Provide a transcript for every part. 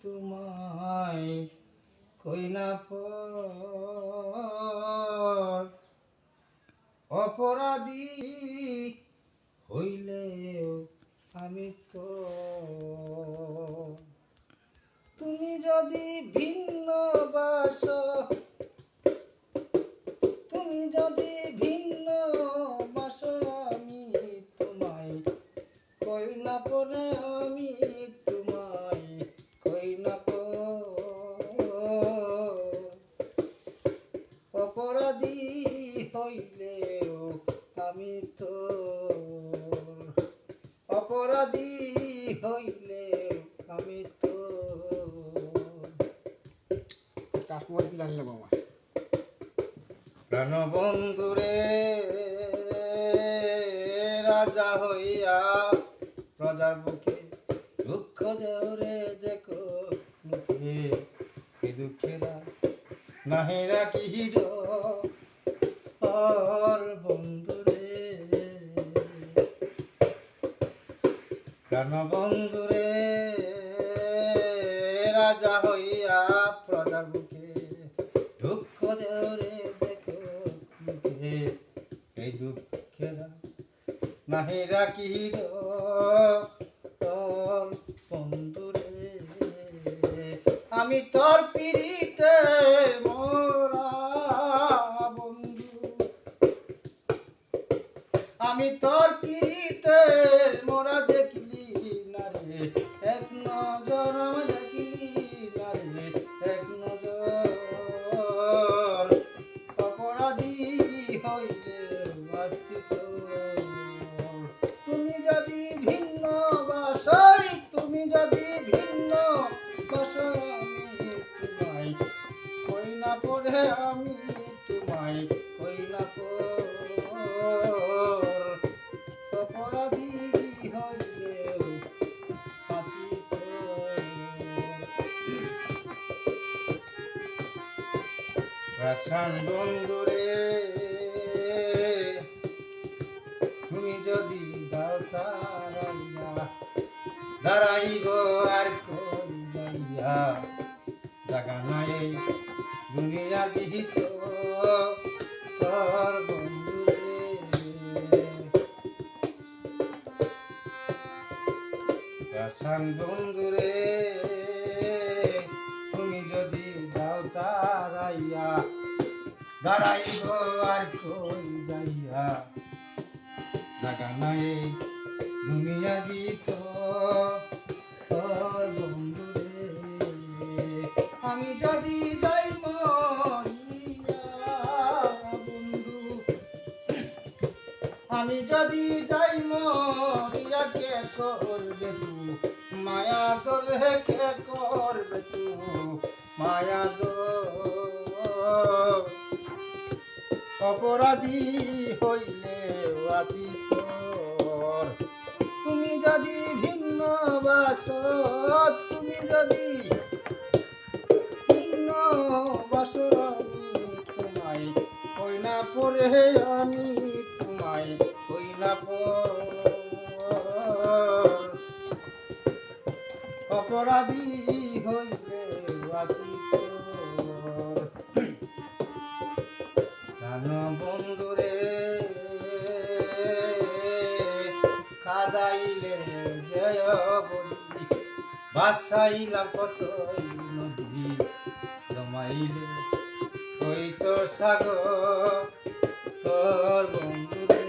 তোমায় কই না পর, অপরাধী হইলেও আমি তো, তুমি যদি ভিন্ন বাসো, তুমি যদি ভিন্ন বাসো, আমি তোমায় কই না পরে, আমি তোমায় কই না পর, অপরাধী হইলেও আমি তো, অপরাধী হইলেও আমি তো। কাশ্মীর কি লাগলে বাবা প্রাণবন্ধুরে রাজা হইয়া প্রজার বুকে দুঃখ দেওরে দেখো মুখে, এ দুঃখেরা নাহিরা কি হিড বন্ধুরে, প্রাণবন্ধুরে রাজা হইয়া প্রজার বুকে দুঃখ দেওরে দেখো মুখে, এই দুঃখেরা নাহিরা কি তোর বন্ধুরে, আমি তোর পিড়িতে মোরা বন্ধু, আমি তোর পিড়িতে মোরা দেখলি না রে এক নজর, দেখলি না রে এক নজর, অপরাধী হইলে বাঁচি তোর, তুমি যদি ভিন্ন বাসই, তুমি যদি ভিন্ন বাসই, আমি তোমায় কই না পড়ে, আমি তোমায় কই না পর, অপরাধী হইলেও বাঁচি তোর। রাসান বন্ধুরে তুমি যদি দাও তারাইয়া, দাঁড়াইব আর কই যাইয়া, জাগা নাই দুনিয়া দিহিত তোর বন্ধুরে, রাসান বন্ধুরে তুমি যদি দাও তারাইয়া, দাঁড়াইব আর কই যাইয়া, জাগা নাই দুনিয়া ভিতর বন্ধুরে, আমি যদি যাই মরিয়া বন্ধু, আমি যদি যাই মরিয়া, কে করবে তু মায়া দলে, কে করবে তু মায়া দল, অপরাধী হইলে আছি তোর, তুমি যদি ভিন্ন বাসো, তুমি যদি ভিন্ন বাসো, আমি তোমায় কই না পরে, আমি তোমায় কই না পর, অপরাধী হইলে আছি তোর। বন্ধুরে কাদাইলে জয় বলি, বাসাইলাম কত নদী, জমাইলে ওই তো সাগর তোর বন্ধুরে,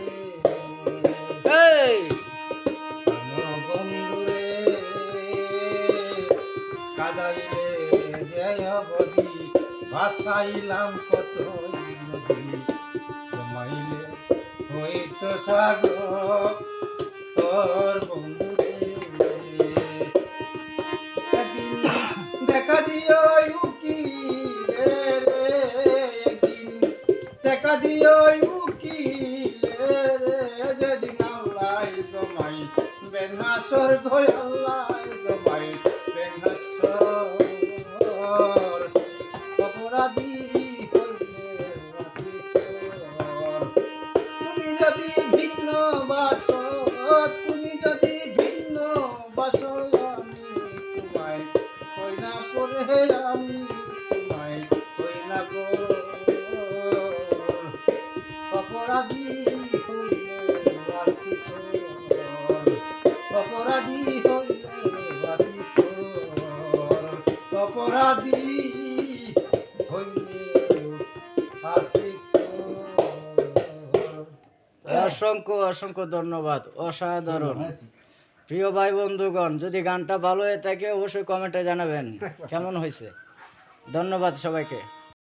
বন্ধুরে কাদাইলে জয় বলি, বাসাইলাম কত নদী, জমাইলে ওই তো সাগর তোর বন্ধুরে, একদিন দেখা দিও উকিলে রে, একদিন দেখা দিও উকিলে রে, যেদিন আল্লাহ জমাই বেনাসর গো, আল্লাহ জমাই বেনাসর, অপরাধী তুমি যদি ভিন্ন বাসো, তুমি যদি ভিন্ন বাসো, আমি তোমায় আমি তোমায় হই না গো অপরাধী হইলে বাঁচি তোর অপরাধী হইলে বাঁচি তোর অপরাধী হইলে বাঁচি তোর। অসংখ্য অসংখ্য ধন্যবাদ, অসাধারণ। প্রিয় ভাই বন্ধুগণ, যদি গানটা ভালো হয়ে থাকে অবশ্যই কমেন্টে জানাবেন কেমন হয়েছে। ধন্যবাদ সবাইকে।